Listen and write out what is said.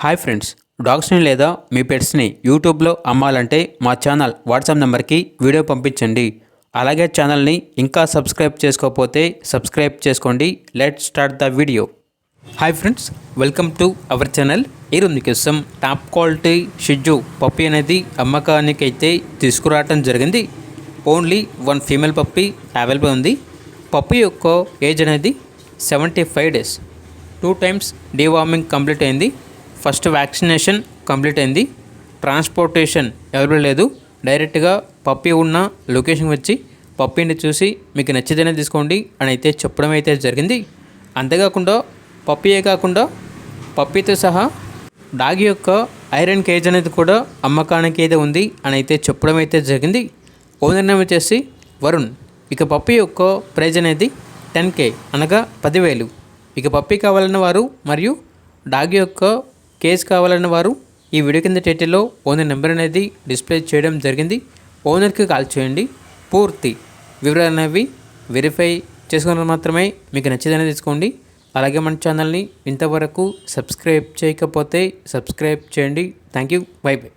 Hi friends, డాగ్స్ని లేదా మీ పెట్స్ని యూట్యూబ్లో అమ్మాలంటే మా ఛానల్ వాట్సాప్ నెంబర్కి వీడియో పంపించండి. అలాగే ఛానల్ని ఇంకా సబ్స్క్రైబ్ చేసుకోకపోతే సబ్స్క్రైబ్ చేసుకోండి. Let's start the video. Hi friends, welcome to our channel. ఈరోజు మీకోసం టాప్ క్వాలిటీ షిజు పప్పీ అనేది అమ్మకానికి అయితే తీసుకురావడం జరిగింది. Only one female puppy available ఉంది. పప్పీ యొక్క ఏజ్ అనేది 75 days. 2 times డీవార్మింగ్ కంప్లీట్ అయింది. ఫస్ట్ వ్యాక్సినేషన్ కంప్లీట్ అయింది. ట్రాన్స్పోర్టేషన్ అవైలబుల్ లేదు. డైరెక్ట్గా పప్పీ ఉన్న లొకేషన్ వచ్చి పప్పీని చూసి మీకు నచ్చితేనే తీసుకోండి అని అయితే చెప్పడం అయితే జరిగింది. అంతేకాకుండా పప్పీయే కాకుండా పప్పీతో సహా డాగ్ యొక్క ఐరన్ కేజ్ అనేది కూడా అమ్మకానికి అయితే ఉంది అని అయితే చెప్పడం అయితే జరిగింది. ఓనర్ నేమ్ వచ్చేసి వరుణ్. ఇక పప్పీ యొక్క ప్రైజ్ అనేది 10K అనగా 10,000. ఇక పప్పీ కావాలన్న వారు మరియు డాగ్ యొక్క కేస్ కావాలన్న వారు ఈ వీడియో కింద టైటిల్లో ఓనర్ నెంబర్ అనేది డిస్ప్లే చేయడం జరిగింది. ఓనర్కి కాల్ చేయండి. పూర్తి వివరాలు అనేవి వెరిఫై చేసుకున్న మాత్రమే మీకు నచ్చితేనే తీసుకోండి. అలాగే మన ఛానల్ని ఇంతవరకు సబ్స్క్రైబ్ చేయకపోతే సబ్స్క్రైబ్ చేయండి. Thank you. By by.